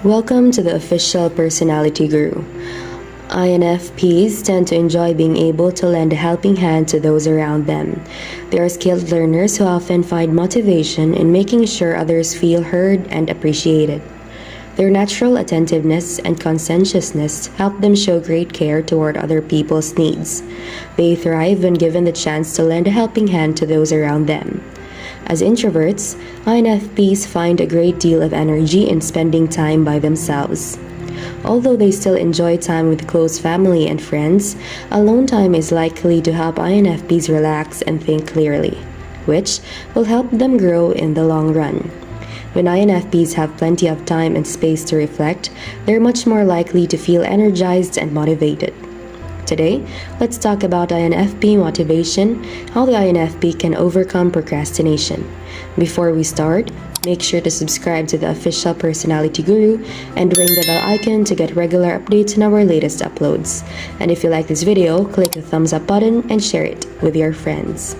Welcome to the Official Personality Guru. INFPs tend to enjoy being able to lend a helping hand to those around them. They are skilled learners who often find motivation in making sure others feel heard and appreciated. Their natural attentiveness and conscientiousness help them show great care toward other people's needs. They thrive when given the chance to lend a helping hand to those around them. As introverts, INFPs find a great deal of energy in spending time by themselves. Although they still enjoy time with close family and friends, alone time is likely to help INFPs relax and think clearly, which will help them grow in the long run. When INFPs have plenty of time and space to reflect, they're much more likely to feel energized and motivated. Today, let's talk about INFP motivation, how the INFP can overcome procrastination. Before we start, make sure to subscribe to the Official Personality Guru and ring the bell icon to get regular updates on our latest uploads. And if you like this video, click the thumbs up button and share it with your friends.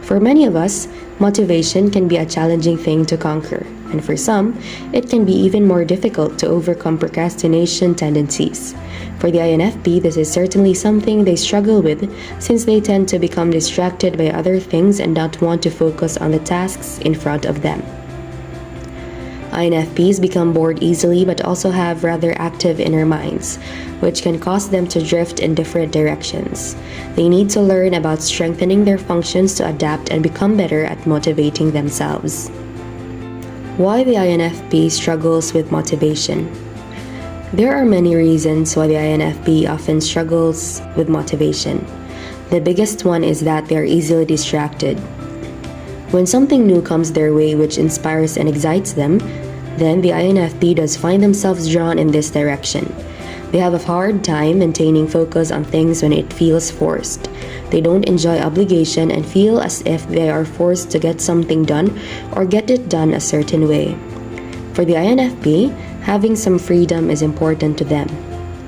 For many of us, motivation can be a challenging thing to conquer, and for some, it can be even more difficult to overcome procrastination tendencies. For the INFP, this is certainly something they struggle with since they tend to become distracted by other things and not want to focus on the tasks in front of them. INFPs become bored easily but also have rather active inner minds, which can cause them to drift in different directions. They need to learn about strengthening their functions to adapt and become better at motivating themselves. Why the INFP struggles with motivation? There are many reasons why the INFP often struggles with motivation. The biggest one is that they are easily distracted. When something new comes their way which inspires and excites them, then the INFP does find themselves drawn in this direction. They have a hard time maintaining focus on things when it feels forced. They don't enjoy obligation and feel as if they are forced to get something done or get it done a certain way. For the INFP, having some freedom is important to them,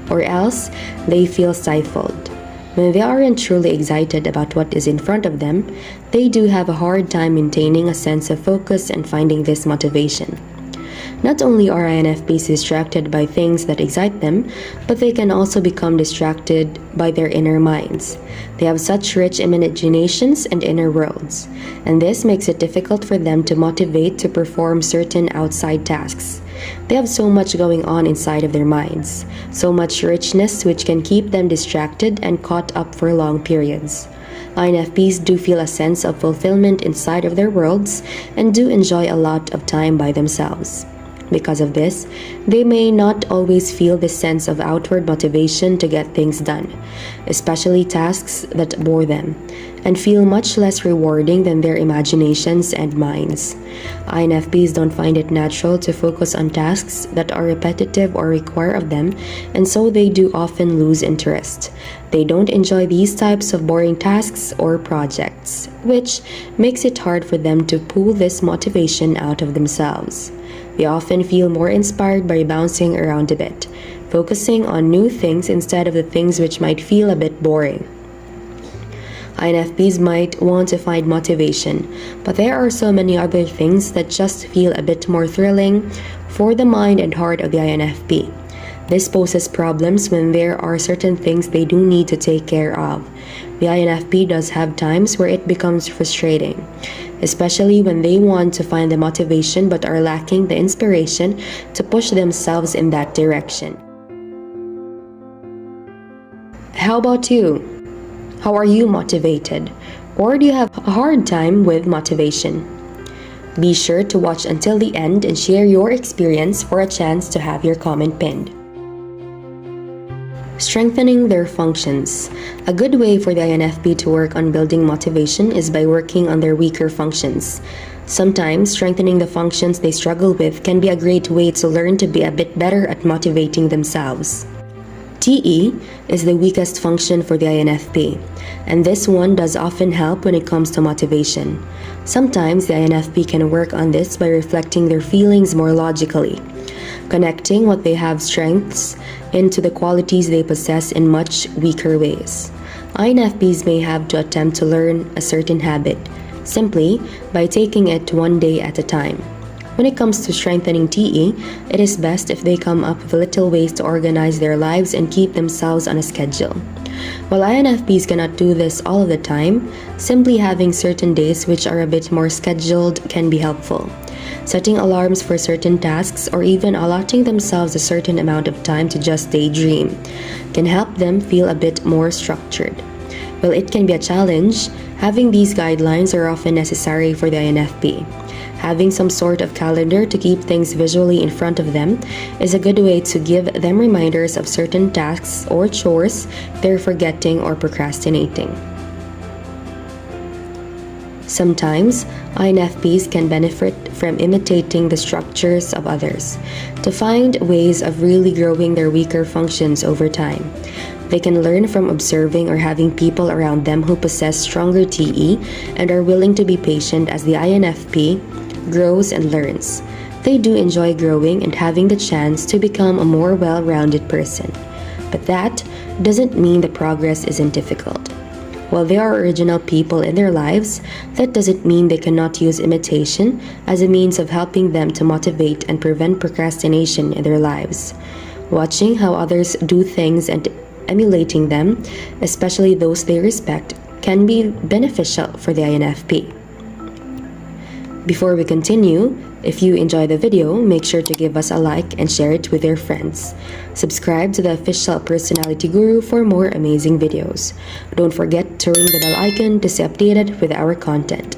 or else they feel stifled. When they aren't truly excited about what is in front of them, they do have a hard time maintaining a sense of focus and finding this motivation. Not only are INFPs distracted by things that excite them, but they can also become distracted by their inner minds. They have such rich imaginations and inner worlds, and this makes it difficult for them to motivate to perform certain outside tasks. They have so much going on inside of their minds, so much richness which can keep them distracted and caught up for long periods. INFPs do feel a sense of fulfillment inside of their worlds and do enjoy a lot of time by themselves. Because of this, they may not always feel this sense of outward motivation to get things done, especially tasks that bore them, and feel much less rewarding than their imaginations and minds. INFPs don't find it natural to focus on tasks that are repetitive or require of them, and so they do often lose interest. They don't enjoy these types of boring tasks or projects, which makes it hard for them to pull this motivation out of themselves. They often feel more inspired by bouncing around a bit, focusing on new things instead of the things which might feel a bit boring. INFPs might want to find motivation, but there are so many other things that just feel a bit more thrilling for the mind and heart of the INFP. This poses problems when there are certain things they do need to take care of. The INFP does have times where it becomes frustrating, especially when they want to find the motivation but are lacking the inspiration to push themselves in that direction. How about you? How are you motivated? Or do you have a hard time with motivation? Be sure to watch until the end and share your experience for a chance to have your comment pinned. Strengthening their functions. A good way for the INFP to work on building motivation is by working on their weaker functions. Sometimes strengthening the functions they struggle with can be a great way to learn to be a bit better at motivating themselves. TE is the weakest function for the INFP, and this one does often help when it comes to motivation. Sometimes the INFP can work on this by reflecting their feelings more logically, connecting what they have strengths into the qualities they possess in much weaker ways. INFPs may have to attempt to learn a certain habit simply by taking it one day at a time. When it comes to strengthening TE, it is best if they come up with little ways to organize their lives and keep themselves on a schedule. While INFPs cannot do this all of the time, simply having certain days which are a bit more scheduled can be helpful. Setting alarms for certain tasks or even allotting themselves a certain amount of time to just daydream can help them feel a bit more structured. While it can be a challenge, having these guidelines are often necessary for the INFP. Having some sort of calendar to keep things visually in front of them is a good way to give them reminders of certain tasks or chores they're forgetting or procrastinating. Sometimes, INFPs can benefit from imitating the structures of others to find ways of really growing their weaker functions over time. They can learn from observing or having people around them who possess stronger TE and are willing to be patient as the INFP grows and learns. They do enjoy growing and having the chance to become a more well-rounded person. But that doesn't mean the progress isn't difficult. While they are original people in their lives, that doesn't mean they cannot use imitation as a means of helping them to motivate and prevent procrastination in their lives. Watching how others do things and emulating them, especially those they respect, can be beneficial for the INFP. Before we continue, if you enjoy the video, make sure to give us a like and share it with your friends. Subscribe to the Official Personality Guru for more amazing videos. Don't forget to ring the bell icon to stay updated with our content.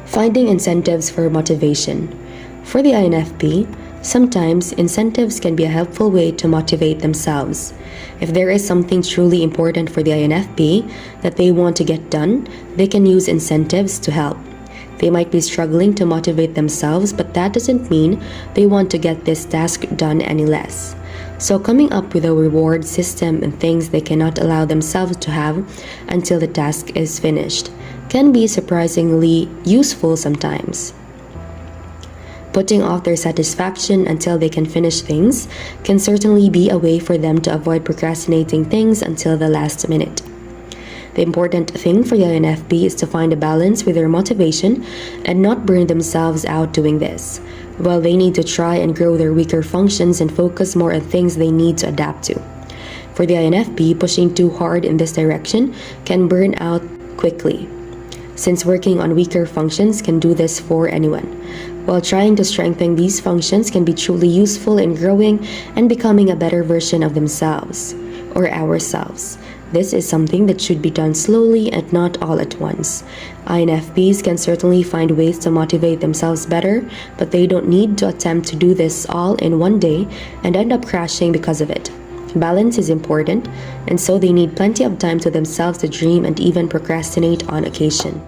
Finding incentives for motivation. For the INFP, sometimes incentives can be a helpful way to motivate themselves. If there is something truly important for the INFP that they want to get done, they can use incentives to help. They might be struggling to motivate themselves, but that doesn't mean they want to get this task done any less. So coming up with a reward system and things they cannot allow themselves to have until the task is finished can be surprisingly useful sometimes. Putting off their satisfaction until they can finish things can certainly be a way for them to avoid procrastinating things until the last minute. The important thing for the INFP is to find a balance with their motivation and not burn themselves out doing this. While they need to try and grow their weaker functions and focus more on things they need to adapt to. For the INFP, pushing too hard in this direction can burn out quickly, since working on weaker functions can do this for anyone. While trying to strengthen these functions can be truly useful in growing and becoming a better version of themselves or ourselves. This is something that should be done slowly and not all at once. INFPs can certainly find ways to motivate themselves better, but they don't need to attempt to do this all in one day and end up crashing because of it. Balance is important, and so they need plenty of time to themselves to dream and even procrastinate on occasion.